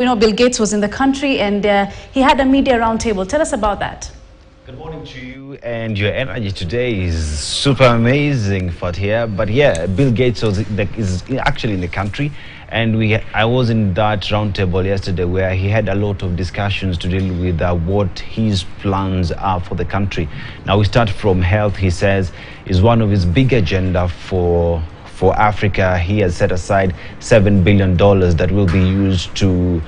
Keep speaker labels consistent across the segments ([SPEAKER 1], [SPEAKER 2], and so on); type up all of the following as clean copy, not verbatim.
[SPEAKER 1] You know, Bill Gates was in the country and he had a media roundtable. Tell us about that.
[SPEAKER 2] Good morning to you, and your energy today is super amazing, Fatia. But yeah, Bill Gates is actually in the country, and I was in that roundtable yesterday where he had a lot of discussions to deal with what his plans are for the country. Now we start from health. He says is one of his big agenda for Africa. He has set aside $7 billion that will be used to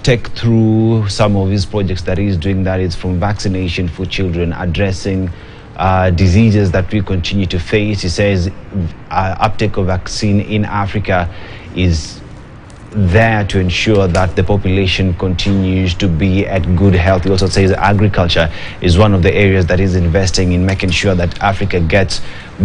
[SPEAKER 2] take through some of his projects that he's doing. That is from vaccination for children, addressing diseases that we continue to face. He says uptake of vaccine in Africa is there to ensure that the population continues to be at good health. He also says agriculture is one of the areas that is investing in making sure that Africa gets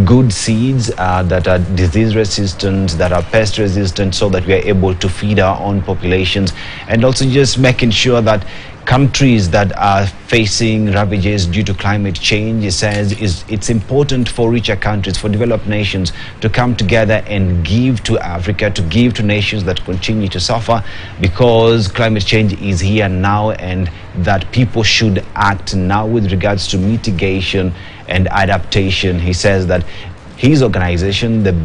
[SPEAKER 2] good seeds that are disease resistant, that are pest resistant, so that we are able to feed our own populations, and also just making sure that countries that are facing ravages due to climate change, he says, it's important for richer countries, for developed nations to come together and give to Africa, to give to nations that continue to suffer, because climate change is here now, and that people should act now with regards to mitigation and adaptation. He says that his organization, the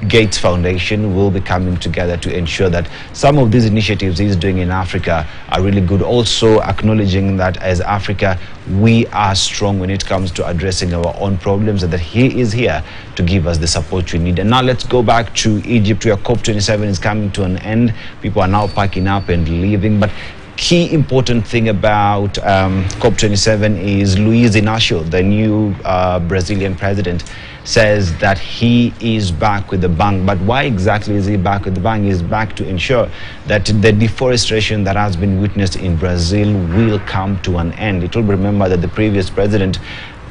[SPEAKER 2] Gates Foundation, will be coming together to ensure that some of these initiatives he's doing in Africa are really good. Also acknowledging that as Africa, we are strong when it comes to addressing our own problems, and that he is here to give us the support we need. And now let's go back to Egypt, where Cop27 is coming to an end. People are now packing up and leaving. But key important thing about Cop27 is Luiz Inácio, the new Brazilian president, says that he is back with the bang. But why exactly is he back with the bang? He's back to ensure that the deforestation that has been witnessed in Brazil will come to an end. It will be remembered that the previous president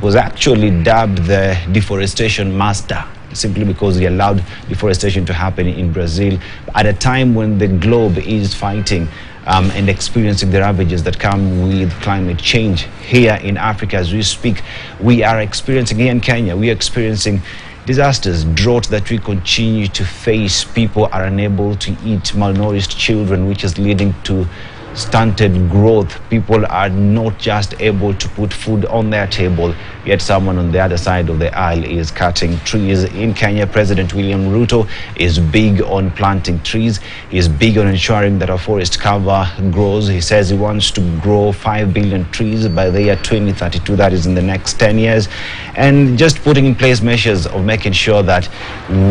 [SPEAKER 2] was actually dubbed the deforestation master, simply because he allowed deforestation to happen in Brazil at a time when the globe is fighting and experiencing the ravages that come with climate change. Here in Africa, as we speak, we are experiencing, here in Kenya, we are experiencing disasters, drought that we continue to face. People are unable to eat, malnourished children, which is leading to stunted growth. People are not just able to put food on their table, yet someone on the other side of the aisle is cutting trees. In Kenya, President William Ruto is big on planting trees. He's big on ensuring that our forest cover grows. He says he wants to grow 5 billion trees by the year 2032, that is in the next 10 years, and just putting in place measures of making sure that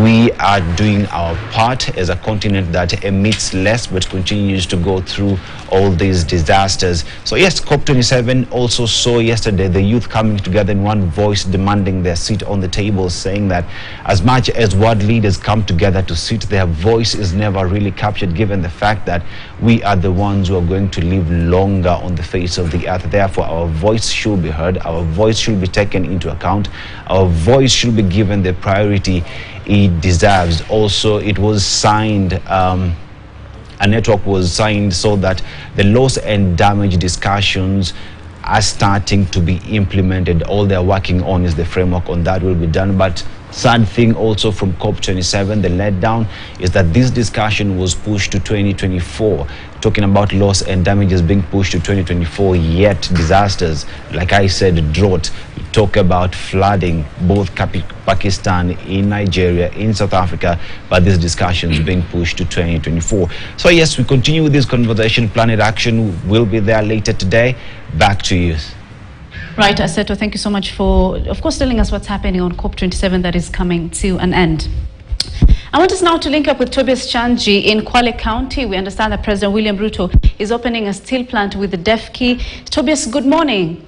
[SPEAKER 2] we are doing our part as a continent that emits less but continues to go through all these disasters. So yes, Cop27 also saw yesterday the youth coming together in one voice, demanding their seat on the table, saying that as much as world leaders come together to sit, their voice is never really captured, given the fact that we are the ones who are going to live longer on the face of the earth. Therefore, our voice should be heard, our voice should be taken into account, our voice should be given the priority it deserves. Also, it was signed, a network was signed so that the loss and damage discussions are starting to be implemented. All they're working on is the framework on that will be done. But sad thing also from Cop27, the letdown, is that this discussion was pushed to 2024. Talking about loss and damages being pushed to 2024, yet disasters, like I said, drought, we talk about flooding, both Pakistan, in Nigeria, in South Africa, but this discussion is being pushed to 2024. So yes, we continue with this conversation. Planet Action will be there later today. Back to you.
[SPEAKER 1] Right, Aseto, thank you so much for, of course, telling us what's happening on Cop27 that is coming to an end. I want us now to link up with Tobias Chanji in Kwale County. We understand that President William Ruto is opening a steel plant with the DEFCI. Tobias, good morning.